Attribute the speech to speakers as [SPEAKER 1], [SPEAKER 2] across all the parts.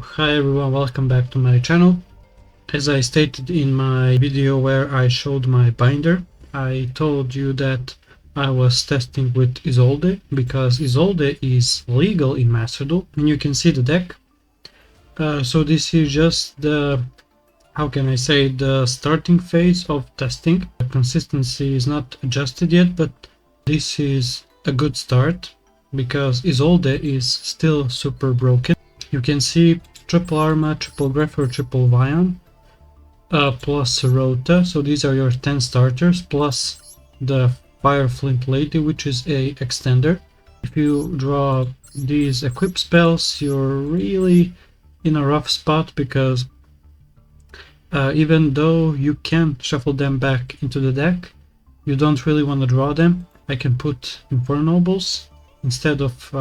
[SPEAKER 1] Hi everyone, welcome back to my channel. As I stated in my video where I showed my binder, I told you that I was testing with Isolde because Isolde is legal in Master Duel and you can see the deck. So this is just the, how can I say, the starting phase of testing. The consistency is not adjusted yet, but this is a good start because Isolde is still super broken. You can see triple Arma, triple Greffer, triple Vion, plus Rota. So these are your 10 starters, plus the Fire Flint Lady, which is a extender. If you draw these equip spells, you're really in a rough spot because even though you can shuffle them back into the deck, you don't really want to draw them. I can put Infernobles instead of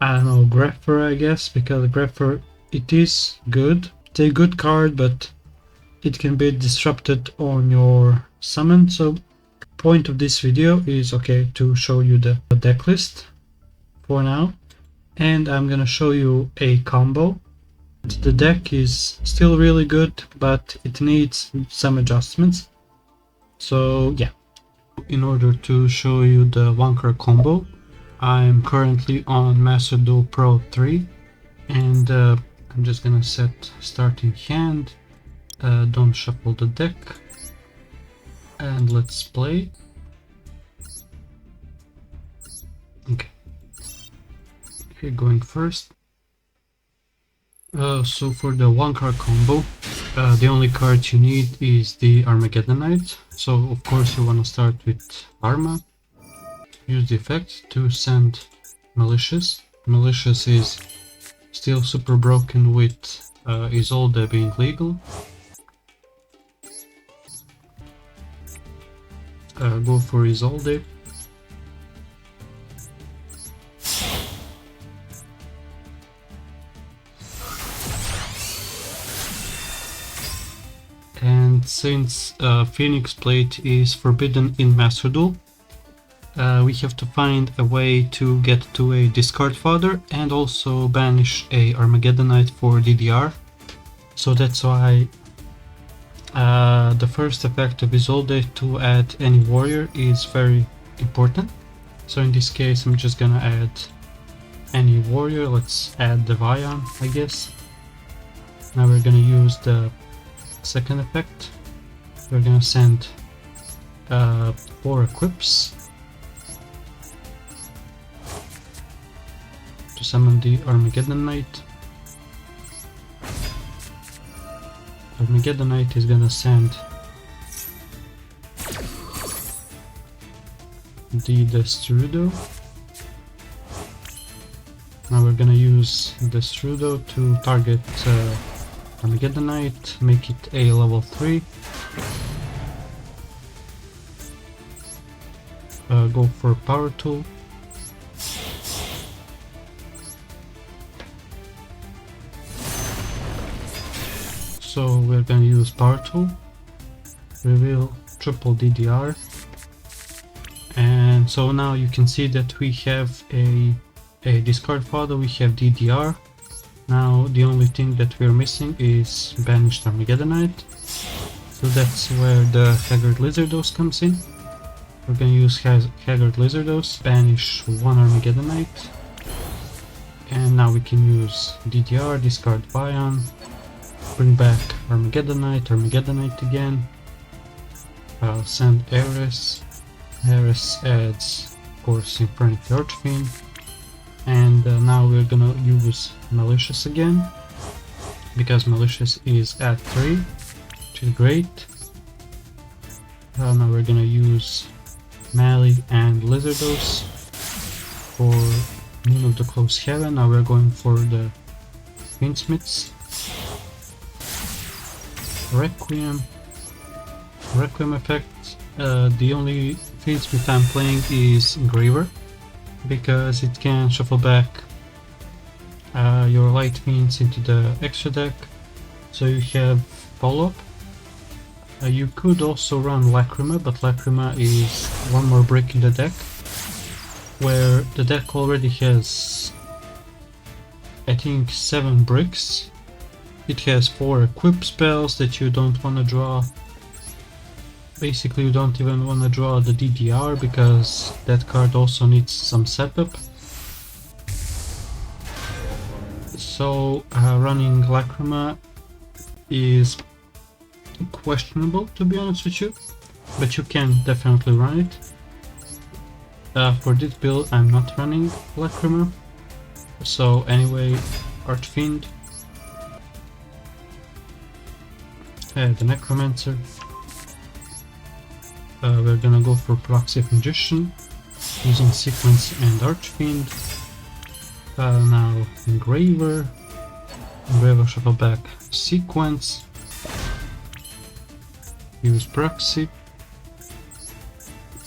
[SPEAKER 1] I don't know, Greffer, I guess, because Greffer, it is good. It's a good card, but it can be disrupted on your summon. So point of this video is, okay, to show you the deck list for now. And I'm gonna show you a combo. The deck is still really good, but it needs some adjustments. So yeah, in order to show you the one card combo, I'm currently on Master Duel Pro 3 and I'm just gonna set starting hand, don't shuffle the deck, and let's play. Okay, going first. So for the one card combo, the only card you need is the Armageddonite. So of course you want to start with Arma. Use the effect to send Malicious. Malicious is still super broken with Isolde being legal. Go for Isolde. And since Phoenix Plate is forbidden in Master Duel, we have to find a way to get to a discard fodder and also banish a Armageddonite for DDR. So that's why the first effect of Isolde to add any warrior is very important. So in this case I'm just gonna add any warrior. Let's add the Vion, I guess. Now we're gonna use the second effect. We're gonna send 4 equips to summon the Armageddonite. Armageddonite is gonna send the Destrudo. Now we're gonna use Destrudo to target Armageddonite, make it a level 3. Go for Power Tool. So we're gonna use Power Tool, reveal triple DDR, and so now you can see that we have a discard fodder, we have DDR. Now the only thing that we're missing is banished Armageddonite, so that's where the Haggard Lizardos comes in. We're gonna use Haggard Lizardos, banish 1 Armageddonite, and now we can use DDR, discard Vion, bring back Armageddonite, Armageddonite again, send Ares. Ares adds, of course, Infernity Archfiend, and now we're gonna use Malicious again, because Malicious is at 3, which is great. Now we're gonna use Mali and Lizardos for Moon of the Close Heaven. Now we're going for the Fiendsmiths. Requiem effect. The only Fiendsmith I'm playing is Engraver, because it can shuffle back your light fiends into the extra deck, so you have follow-up. You could also run Lacrima, but Lacrima is one more brick in the deck, where the deck already has I think 7 bricks. It has 4 equip spells that you don't want to draw. Basically, you don't even want to draw the DDR because that card also needs some setup. So running Lacrima is questionable, to be honest with you, but you can definitely run it. For this build I'm not running Lacrima, so anyway, Archfiend, the Necromancer. We're gonna go for Proxy Magician using Sequence and Archfiend. Now Engraver shuffle back Sequence, use Proxy,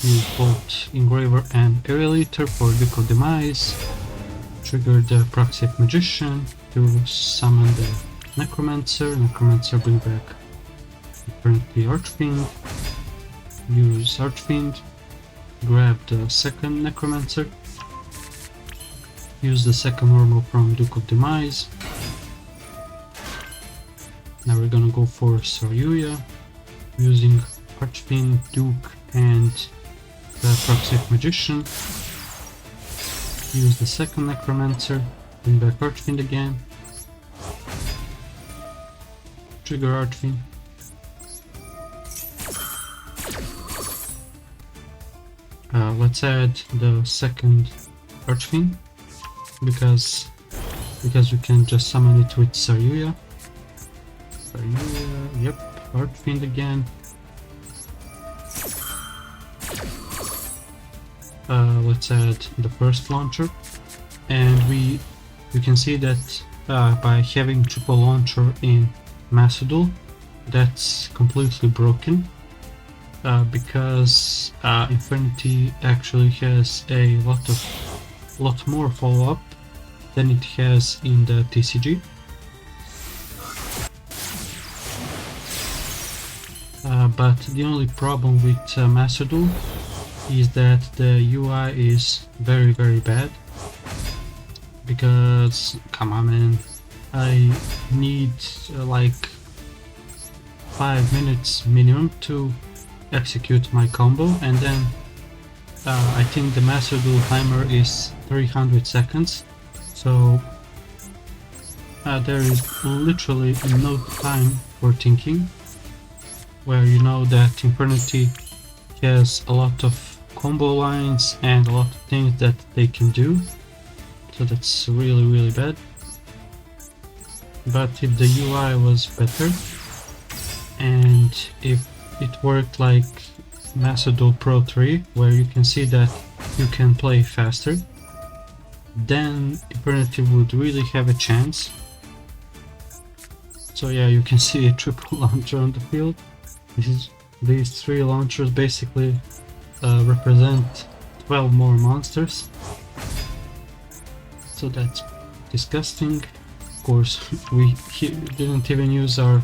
[SPEAKER 1] use both Engraver and Aerial Eater for Duke of Demise, trigger the Proxy Magician to summon the Necromancer, bring back Infernity Archfiend, use Archfiend, grab the second Necromancer, use the second normal from Duke of Demise. Now we're gonna go for Saryuya, using Archfiend, Duke and the Proxy Magician. Use the second Necromancer, bring back Archfiend again, trigger Archfiend. Let's add the second Archfiend because we can just summon it with Saryuya. Yep, Archfiend again. Let's add the first launcher, and you can see that by having triple launcher in Duel, that's completely broken because Infernity actually has a lot more follow-up than it has in the TCG. But the only problem with Duel is that the UI is very bad, because come on man, I need like 5 minutes minimum to execute my combo, and then I think the Duel timer is 300 seconds, so there is literally no time for thinking, where you know that Infernity has a lot of combo lines and a lot of things that they can do, so that's really bad. But if the UI was better and if it worked like Duel Pro 3, where you can see that you can play faster, then Infernity would really have a chance. So yeah, you can see a triple launcher on the field. These 3 launchers basically represent 12 more monsters, so that's disgusting. Of course, we didn't even use our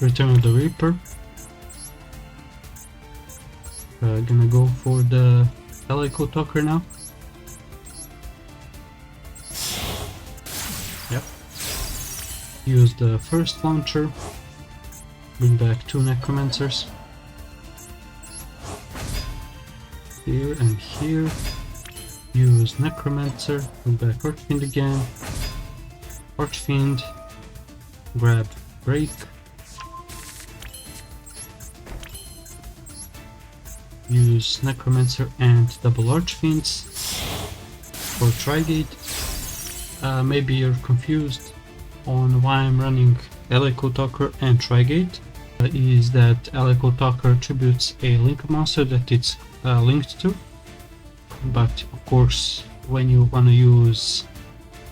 [SPEAKER 1] Return of the Reaper. Gonna go for the Echo Talker now. Yep. Use the first launcher, bring back 2 Necromancers. Here and here. Use Necromancer, bring back Archfiend again. Archfiend, grab Break. Use Necromancer and double Archfiends for Trigate. Maybe you're confused on why I'm running Echo Talker and Trigate. Is that Echo Talker attributes a link monster that it's linked to, but of course when you want to use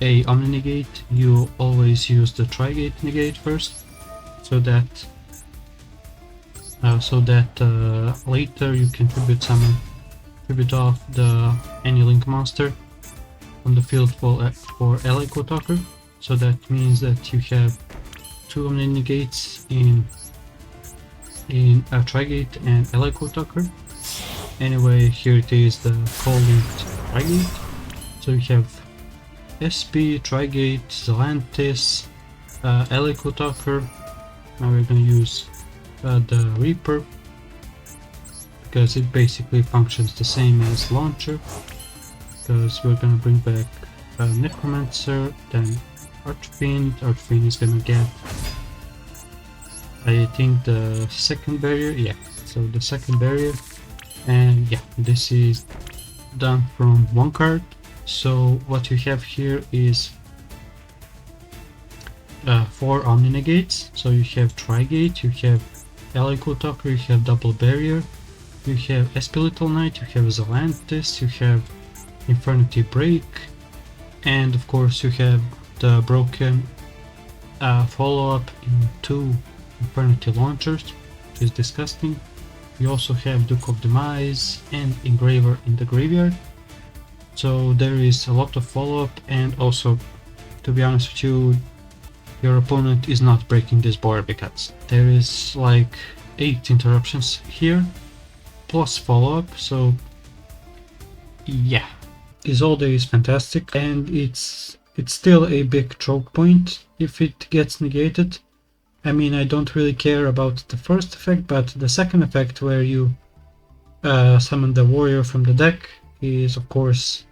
[SPEAKER 1] a Omni Negate, you always use the Trigate negate first, so that later you can tribute off any link monster from the field for Echo Talker. So that means that you have 2 Omni Negates in Trigate and Echo Talker. Anyway, here it is, the call linked Trigate. So you have SP, Trigate, Zelantis, Elico Talker. Now we're gonna use the Reaper because it basically functions the same as Launcher. Because we're gonna bring back Necromancer, then Archfiend. Archfiend is gonna get, I think, the second barrier. Yeah, so the second barrier, and yeah, this is done from one card. So what you have here is 4 Omni Negates. So you have Trigate, you have Elico Talker, you have Double Barrier, you have Espilital Knight, you have Zelantis, you have Infernity Break, and of course you have the broken follow-up in 2 Infernity Launchers, which is disgusting. You also have Duke of Demise and Engraver in the graveyard. So there is a lot of follow-up, and also, to be honest with you, your opponent is not breaking this board because there is like 8 interruptions here, plus follow-up, so yeah. Isolde is fantastic, and it's still a big choke point if it gets negated. I mean, I don't really care about the first effect, but the second effect where you summon the warrior from the deck is of course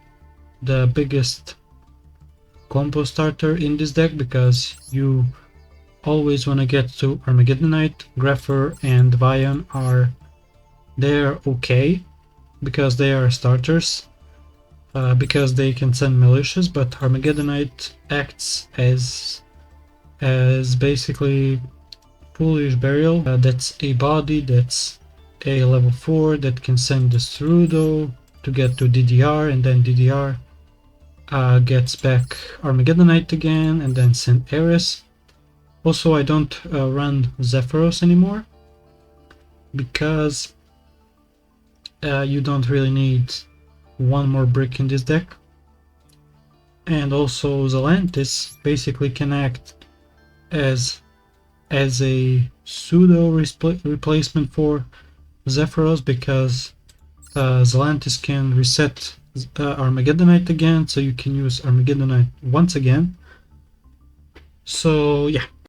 [SPEAKER 1] the biggest combo starter in this deck, because you always want to get to Armageddonite. Grapher and Vion are they're okay because they are starters, because they can send malicious, but Armageddonite acts as basically Foolish Burial. That's a body, that's a level 4 that can send the Cerudo to get to DDR, and then DDR gets back Armageddonite again, and then send Ares. Also, I don't run Zephyros anymore because you don't really need one more brick in this deck. And also Zelantis basically can act as a pseudo replacement for Zephyros, because Zelantis can reset Armageddonite again, so you can use Armageddonite once again. So yeah,